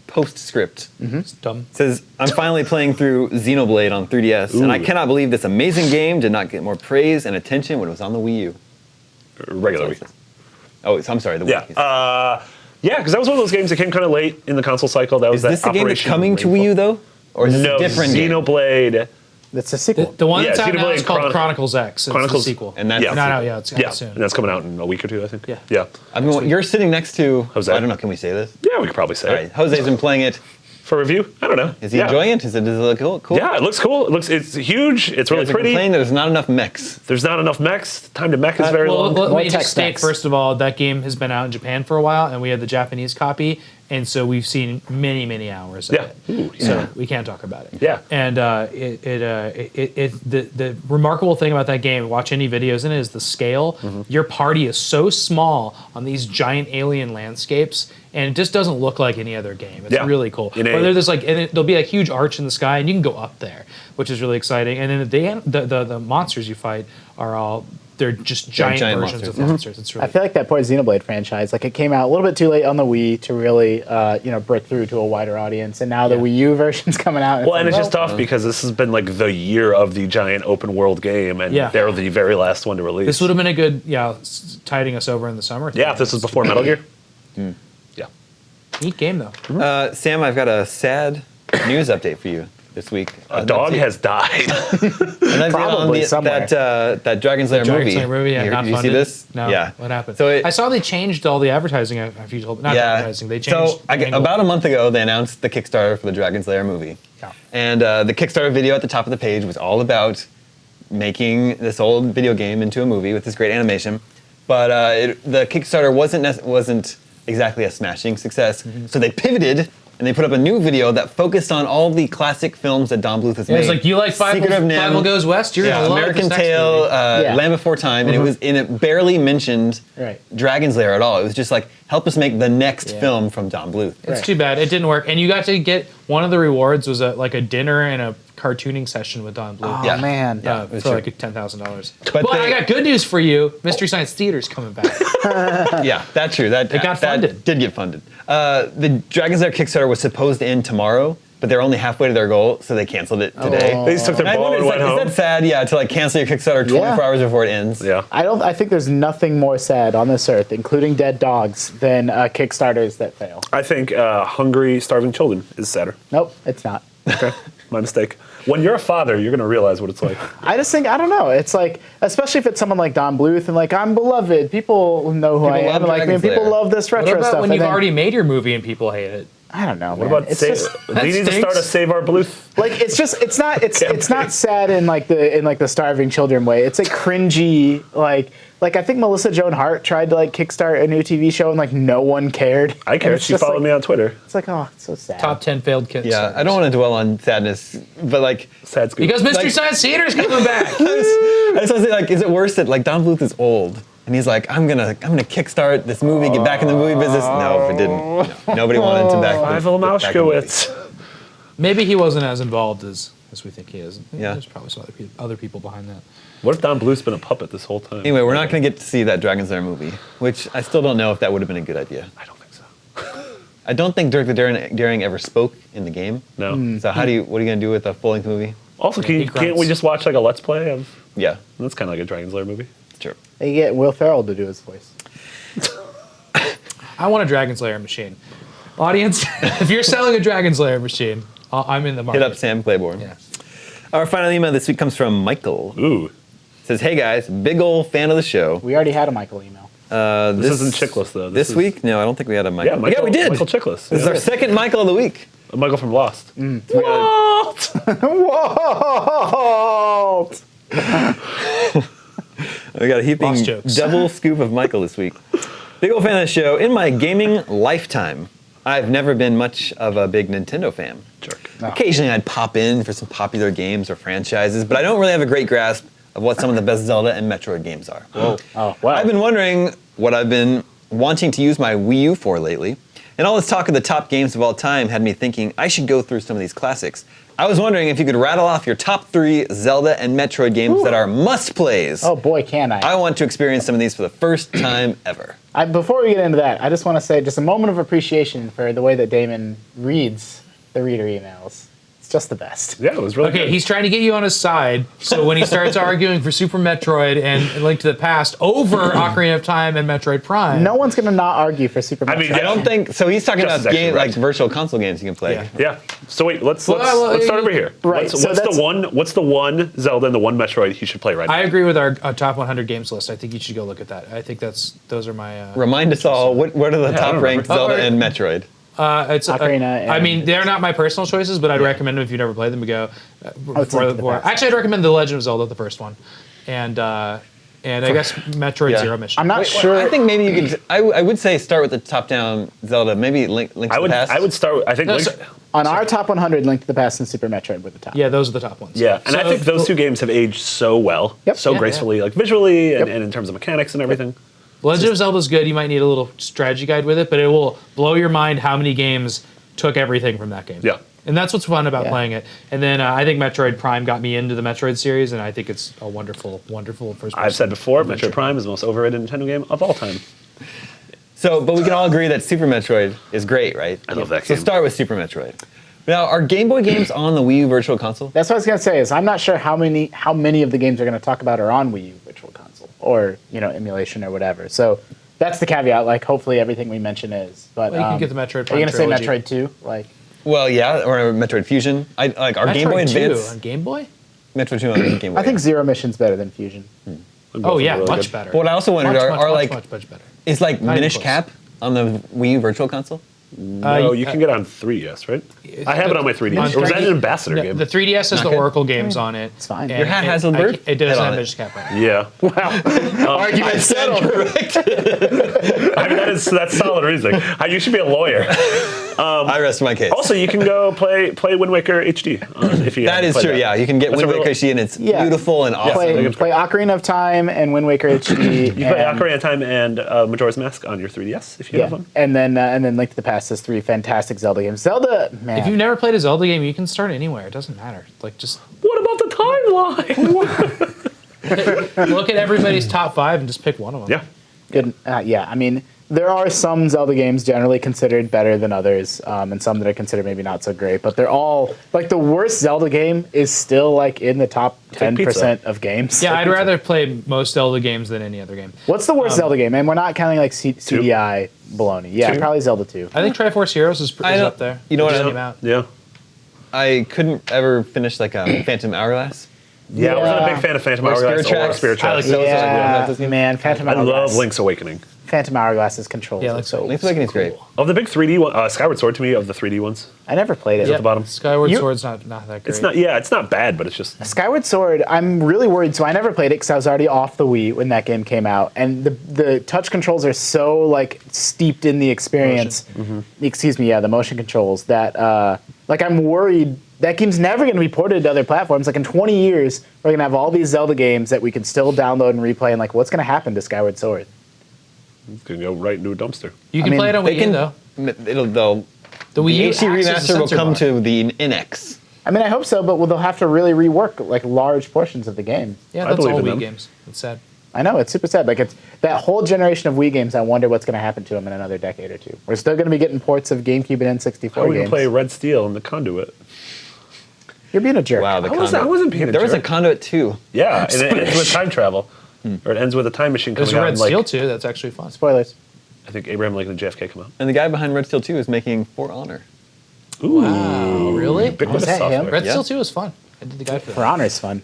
postscript. It's dumb. It says, I'm finally playing through Xenoblade on 3DS, and I cannot believe this amazing game did not get more praise and attention when it was on the Wii U. Regular week. Oh, I'm sorry, the Wii. Yeah. Yeah, because that was one of those games that came kind of late in the console cycle. That was Is that this the game that's Operation coming to Rainfall. Wii U though, or is this No, a different game? Xenoblade. That's a sequel. The one Yeah, that's out now Xenoblade is called Chron- Chronicles X. It's Chronicles- the sequel. And that's Yeah. the Not sequel. out yet. It's coming Yeah, soon. and that's coming out in a week or two, I think. Yeah. Yeah. I mean, you're sitting next to Jose. I don't know. Can we say this? Yeah, we could probably say All it. right, Jose's been playing it. For review? I don't know. Is he Yeah. enjoying it? Does it look cool? Cool. Yeah, it looks cool. It's huge. It's really Guys are pretty. complaining that there's not enough mechs. There's not enough mechs. Time to mech is very Well, long. let More me tech just state specs. first of all that game has been out in Japan for a while, and we had the Japanese copy, and so we've seen many hours of Yeah. it. Ooh, So we can't talk about it. Yeah. And the remarkable thing about that game, watch any videos in it, is the scale. Mm-hmm. Your party is so small on these giant alien landscapes, and it just doesn't look like any other game. It's Yeah. really cool. In a- Where there's like, there'll be a huge arch in the sky, and you can go up there, which is really exciting. And then the monsters you fight are all. They're just giant giant versions monsters. of monsters. It's really I feel like that poor Xenoblade franchise, like it came out a little bit too late on the Wii to really, break through to a wider audience, and now the Yeah. Wii U version's coming out. Well, and it's like, just tough because this has been like the year of the giant open world game, and Yeah. they're the very last one to release. This would have been a good, tiding us over in the summer. Yeah, if this was before Metal Gear. Yeah. Neat game though. Sam, I've got a sad news update for you this week. A dog has died. And that's Probably somewhere. that Dragon's Lair Dragon movie. Slayer movie, yeah, You- not did you see funded. this? No. Yeah. What happened? So I saw they changed all the advertising after you told. Not advertising. They changed. So about a month ago, they announced the Kickstarter for the Dragon's Lair movie. Yeah. And the Kickstarter video at the top of the page was all about making this old video game into a movie with this great animation. But the Kickstarter wasn't exactly a smashing success. Mm-hmm. So they pivoted and they put up a new video that focused on all the classic films that Don Bluth has It made. was like, you like Secret of NIMH, Bible Goes West? You're yeah, gonna love American this next Tail, movie. Yeah. Land Before Time, and it barely mentioned Right. Dragon's Lair at all. It was just like, help us make the next Yeah. film from Don Bluth. It's Right. too bad it didn't work. And you got to get one of the rewards was a dinner and a cartooning session with Don Bluth. Oh Yeah. man. it was for true. like $10,000. But But I they- got good news for you. Mystery Science Theater's coming back. Yeah, that's true. That It got that funded. Did get funded. The Dragon's Lair Kickstarter was supposed to end tomorrow, but they're only halfway to their goal, so they canceled it today. Oh. They just took their And I ball wonder, and is went that- home. Is that sad? Yeah, to like cancel your Kickstarter 24 Yeah. hours before it ends. Yeah. I think there's nothing more sad on this earth, including dead dogs, than Kickstarters that fail. I think hungry, starving children is sadder. Nope, it's not. Okay. My mistake. When you're a father, you're going to realize what it's like. I just think I don't know. It's like, especially if it's someone like Don Bluth and like I'm beloved. People know who I People am. love Like, I mean, Dragon people Slayer. love this What retro about stuff. when and you've then- already made your movie and people hate it? I don't know. What man. about It's save? just We need to stinks. start a Save Our Bluth. like it's not sad in like the starving children way. It's like cringy like I think Melissa Joan Hart tried to like kickstart a new TV show and like no one cared. I And care. it's She just, followed like, me on Twitter. It's like, oh, it's so sad. Top 10 failed kids. Yeah, I don't want to dwell on sadness, but like, Sad scoop. Because Mr. Like- Science Theater's coming back. I just want to say, like, is it worse that like Don Bluth is old and he's like, I'm gonna kickstart this movie, get back in the movie business? No, it didn't. No, nobody wanted to back. Pavel back in the movie. Mauschkowitz. Maybe he wasn't as involved as we think he is. Yeah. There's probably some other people behind that. What if Don Bluth's been a puppet this whole time? Anyway, we're not going to get to see that Dragon Slayer movie, which I still don't know if that would have been a good idea. I don't think so. I don't think Dirk the Daring ever spoke in the game. No. So what are you going to do with a full-length movie? Also, He can't grunts. we just watch like a Let's Play of? Yeah, That's kind of like a Dragon Slayer movie. sure. They get Will Ferrell to do his voice. I want a Dragon Slayer machine. Audience, if you're selling a Dragon Slayer machine, I'm in the market. Hit up Sam Claiborne. Yeah. Our final email this week comes from Michael. Ooh, Says, hey guys, big ole fan of the show. We already had a Michael email. this isn't Chickless though. This is- week? No, I don't think we had a Michael. Yeah, Michael, we did. Michael Chickless. This is our second Michael of the week. Michael from Lost. We got Whoa! We got a heaping Lost jokes. double scoop of Michael this week. Big old fan of the show. In my gaming lifetime, I've never been much of a big Nintendo fan. Jerk. Occasionally I'd pop in for some popular games or franchises, but I don't really have a great grasp of what some of the best Zelda and Metroid games are. Oh, wow. I've been wondering what I've been wanting to use my Wii U for lately, and all this talk of the top games of all time had me thinking I should go through some of these classics. I was wondering if you could rattle off your top 3 Zelda and Metroid games that are must-plays. Oh boy, can I. I want to experience some of these for the first time ever. Before we get into that, I just want to say just a moment of appreciation for the way that Damon reads the reader emails. It's just the best. Yeah, it was really Okay, good. he's trying to get you on his side, so when he starts arguing for Super Metroid and Link to the Past over Ocarina of Time and Metroid Prime, No one's gonna not argue for Super Metroid. mean, I don't think so. He's talking Just about as actually game like right. virtual console games you can play. Yeah. Yeah. So wait, let's well, start over here. Right, What's, so what's that's- what's the one Zelda and the one Metroid he should play right now? I agree with our top 100 games list. I think you should go look at that. I think those are my. Remind us all what are the I top don't ranked remember. Zelda Oh, and Metroid? It's Ocarina I mean, and- they're not my personal choices, but I'd recommend them if you've never played them to go. Link to the Past. Actually, I'd recommend The Legend of Zelda, the first one, and I guess Metroid Yeah. Zero Mission. I'm not sure. I think maybe you could. I would say start with the top-down Zelda. Maybe Link to I would the Past. I would start. I think. No, Link, so- On our top 100, Link to the Past and Super Metroid were the top. Yeah, those are the top ones. yeah, and I So- think those two games have aged so well, Yep. so Yeah, gracefully, like visually and, Yep. and in terms of mechanics and everything. Legend of Zelda's good. You might need a little strategy guide with it, but it will blow your mind how many games took everything from that game. Yeah. And that's what's fun about Yeah. playing it. And then I think Metroid Prime got me into the Metroid series, and I think it's a wonderful, wonderful first. I've said before, Metroid Prime is the most overrated Nintendo game of all time. So, but we can all agree that Super Metroid is great, right? I love that So game. start with Super Metroid. Now, are Game Boy games on the Wii U Virtual Console? That's what I was gonna say. Is I'm not sure how many of the games we're gonna talk about are on Wii U Virtual Console or emulation or whatever. So that's the caveat. Like, hopefully everything we mention is. But Well, you can get the Metroid Are you Prime gonna say trilogy. Metroid 2? Like, Well, yeah, or Metroid Fusion. I like our Game Boy Metroid 2 Advance. on Game Boy. Metroid 2 on Game Boy. I think Zero Mission's better than Fusion. Oh yeah, Really much good. better. But what I also wondered much, are, much, are much, like much better. is like Not even Minish close. Cap on the Wii U Virtual Console? No, you can get on 3DS, right? I have it on my 3DS. Or was that an ambassador No, game? The 3DS has Not the good. Oracle games on it. It's fine. and Your hat it- has a I bird ca- It doesn't head on have it. Minish Cap right. Yeah. Argument settled. I mean, that's solid reasoning. You should be a lawyer. I rest my case. Also, you can go play Wind Waker HD if you. that haven't is played true. that. Yeah, you can get That's Wind a real- Waker HD and it's Yeah. beautiful and awesome. Play Ocarina of Time and Wind Waker HD. You can play Ocarina of Time and Majora's Mask on your 3DS if you have Yeah, one. and then Link to the Past has 3 fantastic Zelda games. Zelda, man. If you've never played a Zelda game, you can start anywhere. It doesn't matter. Like just What about the timeline? look at everybody's top 5 and just pick one of them. Yeah. Good. Yeah, I mean, there are some Zelda games generally considered better than others, and some that are considered maybe not so great. But they're all like the worst Zelda game is still like in the top 10% of games. Yeah, I'd rather play most Zelda games than any other game. What's the worst Zelda game? And we're not counting like CDI baloney. Yeah, Two? probably Zelda 2. I think Triforce Heroes is I don't- up there. you know It what just I came out. Yeah. I couldn't ever finish like a Phantom Hourglass. Yeah, I wasn't a big fan of Phantom Hourglass or Spirit I like Tracks. those. Yeah, man, Phantom I Hourglass. love Link's Awakening. Phantom Hourglass's controls. Yeah, are Link's so Link's Awakening is great. Of the big 3D one, Skyward Sword to me, of the 3D ones. I never played it. at the bottom. Skyward You- Sword's not that great. It's not, yeah, it's not bad, but it's just. Skyward Sword, I'm really worried. So I never played it because I was already off the Wii when that game came out, and the touch controls are so like steeped in the experience. Excuse me, yeah, the motion controls that like I'm worried that game's never going to be ported to other platforms. Like in 20 years, we're going to have all these Zelda games that we can still download and replay, and like what's going to happen to Skyward Sword? It's going to go right into a dumpster. You I can mean, play it on They Wii U, can. though. They'll. The Wii U HD acts as a remaster will censor come bar. to the NX. I mean, I hope so, but they'll have to really rework like large portions of the game. Yeah, I that's believe all in Wii them. games. It's sad. I know, it's super sad. Like it's that whole generation of Wii games. I wonder what's going to happen to them in another decade or two. We're still going to be getting ports of GameCube and N64 How are we going games. to play Red Steel and the Conduit? You're being a jerk. Wow, the I wasn't being a There was a jerk. Conduit too. Yeah, and it ends with time travel. Or it ends with a time machine There's coming out. Red and, like, Steel too. That's actually fun. Spoilers. I think Abraham Lincoln and JFK come out. And the guy behind Red Steel 2 is making For Honor. Ooh. Wow, really? Big Was that him? Red Yeah. Steel 2 is fun. I did the guide for For that. Honor's fun.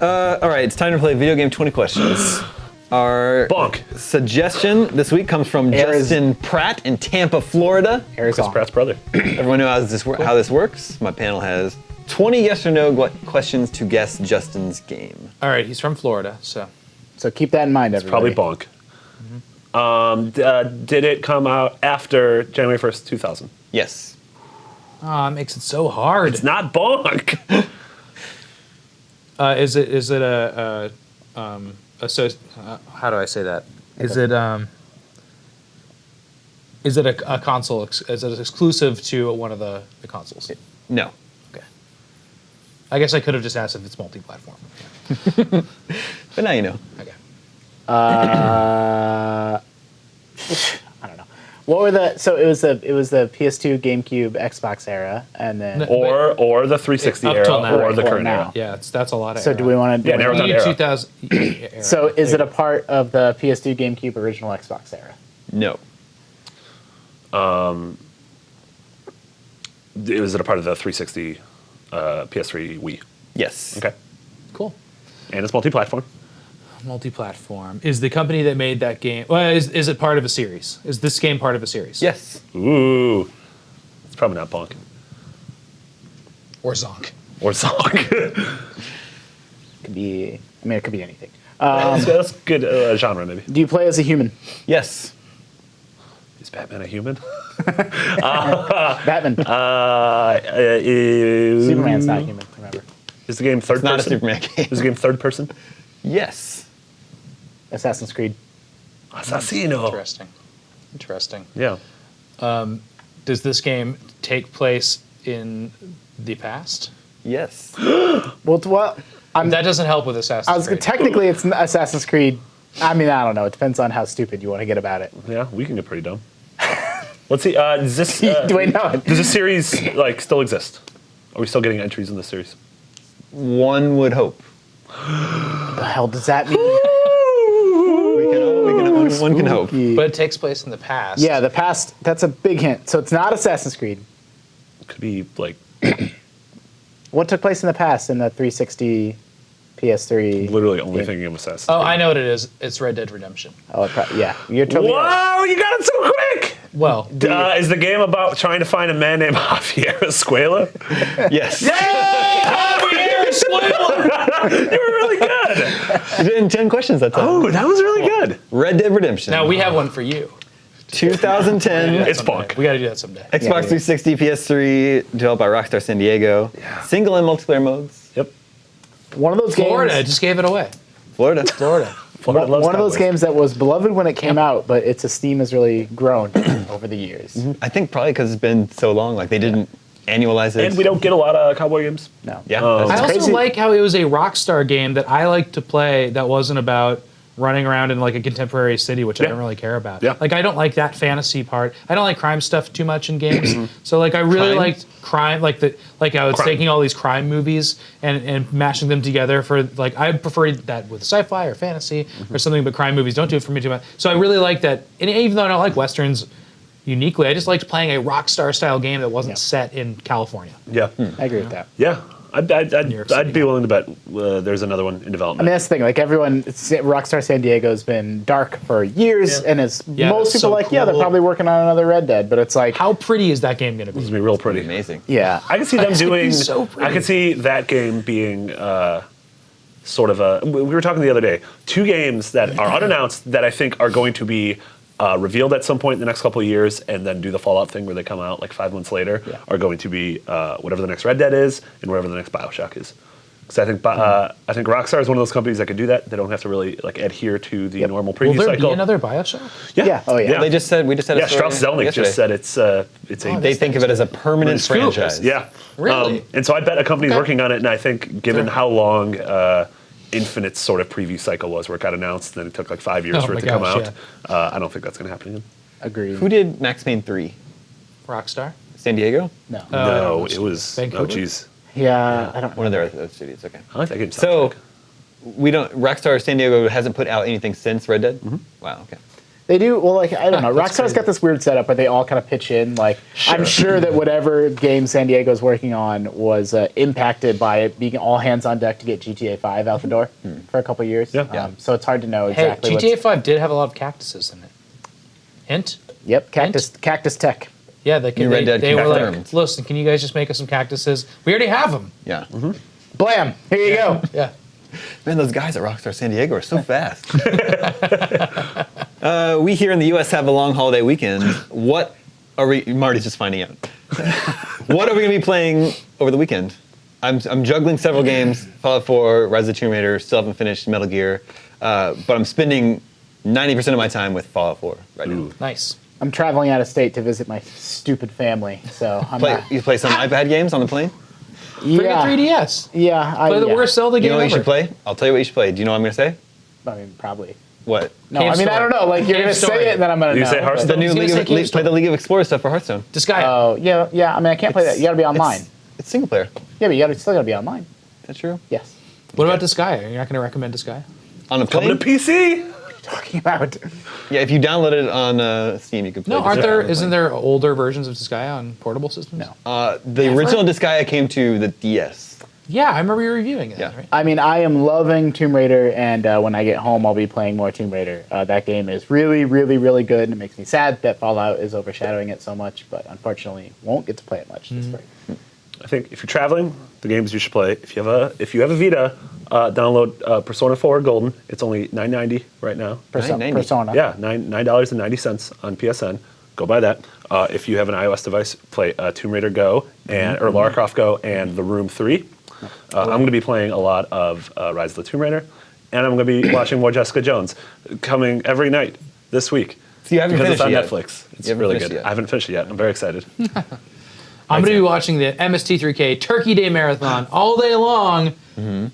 All right, it's time to play Video Game 20 Questions. Our Bonk. suggestion this week comes from Justin Pratt in Tampa, Florida. Chris Arizona. Pratt's brother. Everyone knows how this works. My panel has 20 yes or no questions to guess Justin's game. All right, he's from Florida, so So keep that in mind, everybody. Probably Bonk. Did it come out after January 1st, 2000? Yes. it makes it so hard. It's not Bonk. Is it a how do I say that? Is it a console? Is it exclusive to one of the consoles? No. Okay. I guess I could have just asked if it's multi-platform. But now you know. Okay. I don't know. What were the? So it was the PS2, GameCube, Xbox era, and then. No. or the 360 Up era, till now. or the Or current now. era. Yeah, that's a lot of. So do we want to? Yeah, narrow it down to era. 2000. era. So is it a part of the PS2, GameCube, original Xbox era? No. Was it a part of the 360 PS3 Wii? Yes. Okay. Cool. And it's multi-platform. Multi-platform. Is the company that made that game? Well, is it part of a series? Is this game part of a series? Yes. Ooh. It's probably not Bonk. Or Zonk? Or Zonk. Could be. I mean, it could be anything. That's good genre, maybe. Do you play as a human? Yes. Is Batman a human? Batman. Superman's not human. Remember. Is the game third It's not a person? Superman game. Is the game third person? Yes. Assassin's Creed. Assassino. Interesting. Yeah. Does this game take place in the past? Yes. Well, That doesn't help with Assassin's Creed. technically it's Assassin's Creed. I mean, I don't know. It depends on how stupid you want to get about it. Yeah, we can get pretty dumb. Let's see. Does this Do I know it? does this series like still exist? Are we still getting entries in this series? One would hope. What the hell does that mean? One can hope. But it takes place in the past. Yeah, the past. That's a big hint. So it's not Assassin's Creed. Could be like What took place in the past in the 360, PS3? literally only game? thinking of Assassin's Oh, Creed. I know what it is. It's Red Dead Redemption. Oh, yeah. You're totally right. Whoa, you got it so quick! Well, Is the game about trying to find a man named Javier Escuela? Yes. You were really good. You did it in 10 questions that time. Oh, that was really good. Red Dead Redemption. now we have one for you. 2010. It's Someday. Bonk. We got to do that someday. Xbox 360, PS3, developed by Rockstar San Diego. Single and multiplayer modes. Yep. One of those Florida games. just gave it away. Florida. Florida. Florida loves One of those cowboys. games that was beloved when it came out, but its esteem has really grown over the years. I think probably because it's been so long. Like they didn't annualize it. And we don't get a lot of cowboy games. No. Yeah. I that's- also crazy. like how it was a Rockstar game that I like to play that wasn't about running around in like a contemporary city, which I Yeah. don't really care about. Yeah. Like I don't like that fantasy part. I don't like crime stuff too much in games. So like I really Crime? liked crime, like I was Crime. taking all these crime movies and mashing them together for like I prefer that with sci-fi or fantasy or something, but crime movies don't do it for me too much. So I really like that. And even though I don't like westerns, uniquely. I just liked playing a Rockstar style game that wasn't Yeah. set in California. Yeah. I agree with that. Yeah. York I'd City. be willing to bet there's another one in I mean, development. that's the thing. Like everyone, Rockstar San Diego's been dark for years, Yeah. and it's Yeah, most that's people so like, yeah, they're cool. probably working on another Red Dead, but it's like, How pretty is that game going to It's going be? to be real pretty. Amazing. yeah, I can see them It's gonna be doing. so pretty. I can see that game being sort of a. We were talking the other day. 2 games that are unannounced that I think are going to be revealed at some point in the next couple of years, and then do the Fallout thing where they come out like 5 months later. Yeah. Are going to be whatever the next Red Dead is and whatever the next BioShock is. Because I think Rockstar is one of those companies that can do that. They don't have to really like adhere to the normal preview Will there cycle. be another Bioshock? yeah, oh yeah. Yeah. We just said a Yeah, story Strauss Zelnick yesterday. just said it's a They think of it as a permanent scoop. franchise. Yeah. Really? And so I bet a company's Okay. working on it, and I think given how long Infinite's sort of preview cycle was, where it got announced, and then it took like 5 years Oh for it my to come gosh, out, I don't think that's going to happen again. Agreed. Who did Max Payne 3? Rockstar? San Diego? No. No, it was. Vancouver? Oh, jeez. Yeah, I don't. One of their other studios. Okay. I like that game. So soundtrack. we don't. Rockstar San Diego hasn't put out anything since Red Dead. Mm-hmm. Wow. Okay. They do well. Like I don't know. That's Rockstar's crazy. got this weird setup where they all kind of pitch in. Like I'm sure that whatever game San Diego's working on was impacted by it being all hands on deck to get GTA 5 out the door for a couple years. Yeah. So it's hard to know Hey, exactly. GTA what's, 5 did have a lot of cactuses in it. Hint? Yep. Cactus Tech. Yeah, they, New Red Dead they were like, confirmed. listen, can you guys just make us some cactuses? We already have them. Yeah. Blam! Here you go. Yeah. Man, those guys at Rockstar San Diego are so fast. We here in the U.S. have a long holiday weekend. What are we? Marty's just finding out. What are we going to be playing over the weekend? I'm juggling several games: Fallout 4, Rise of the Tomb Raider. Still haven't finished Metal Gear, but I'm spending 90% of my time with Fallout 4 right now. Nice. I'm traveling out of state to visit my stupid family, so I'm not. You play some iPad games on the plane? Bring Yeah. a 3DS. Yeah. Play the yeah. worst Zelda You game know what you ever. should play? I'll tell you what you should play. Do you know what I'm going to say? I mean, probably. What? No, Cave I mean, I Story. don't know. Like, you're Cave going to Story. say it, and then I'm going to You know. say but- Hearthstone? The new was gonna League say of, Cave play the League of Explorers stuff for Hearthstone. Disgaea. Oh, yeah. I mean, I can't play that. You got to be online. It's single player. Yeah, but you still got to be online. Is that true? Yes. What about Disgaea? You're not going to recommend Disgaea? On a Coming plane? to PC. Talking about. Yeah, if you download it on Steam, you can play No, aren't Disgaea there? on the Isn't plane. there older versions of Disgaea on portable systems? No. The original Disgaea came to the DS. Yeah, I remember you reviewing it. Yeah. Right? I mean, I am loving Tomb Raider, and when I get home, I'll be playing more Tomb Raider. That game is really, really, really good, and it makes me sad that Fallout is overshadowing it so much, but unfortunately, won't get to play it much this spring. I think if you're traveling, the games you should play. If you have a Vita, download Persona 4 Golden. It's only $9.90 right now. $9.90. Persona. Yeah, $9.90 on PSN. Go buy that. If you have an iOS device, play Tomb Raider Go or Lara Croft Go and The Room 3. I'm going to be playing a lot of Rise of the Tomb Raider, and I'm going to be watching more Jessica Jones, coming every night this week. So you haven't because it's on finished it yet. Netflix. It's You haven't really finished good. it yet. I haven't finished it yet. I'm very excited. I'm going to be watching the MST3K Turkey Day Marathon all day long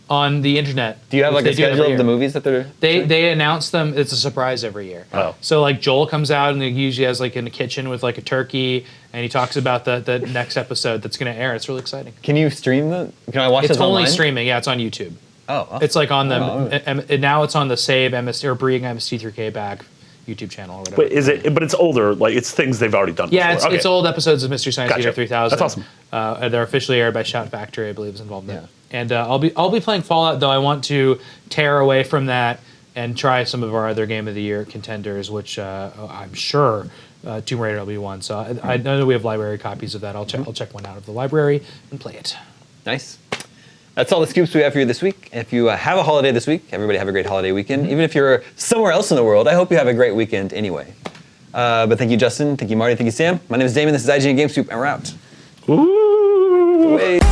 on the internet. Do you have which like a they do every schedule of year. the movies that they're? They announce them. It's a surprise every year. Oh. So like Joel comes out and he usually has like in the kitchen with like a turkey, and he talks about the next episode that's going to air. It's really exciting. Can you stream the? Can I watch It's this only online? streaming. Yeah, it's on YouTube. Oh, It's like on the Oh. now it's on the Save MS or Bring MST3K back YouTube channel or whatever. But is it? But it's older. Like it's things they've already done. Yeah, before. it's old episodes of Mystery Science Gotcha. Theater 3000. That's awesome. They're officially aired by Shout Factory, I believe, is involved in Yeah. it. And I'll be playing Fallout, though I want to tear away from that and try some of our other Game of the Year contenders, which I'm sure Tomb Raider will be one. So I know we have library copies of that. I'll check one out of the library and play it. nice. That's all the scoops we have for you this week. If you have a holiday this week, everybody have a great holiday weekend. Even if you're somewhere else in the world, I hope you have a great weekend anyway. But thank you, Justin. Thank you, Marty. Thank you, Sam. My name is Damon. This is IGN Game Scoop, and we're out. Ooh. Wait.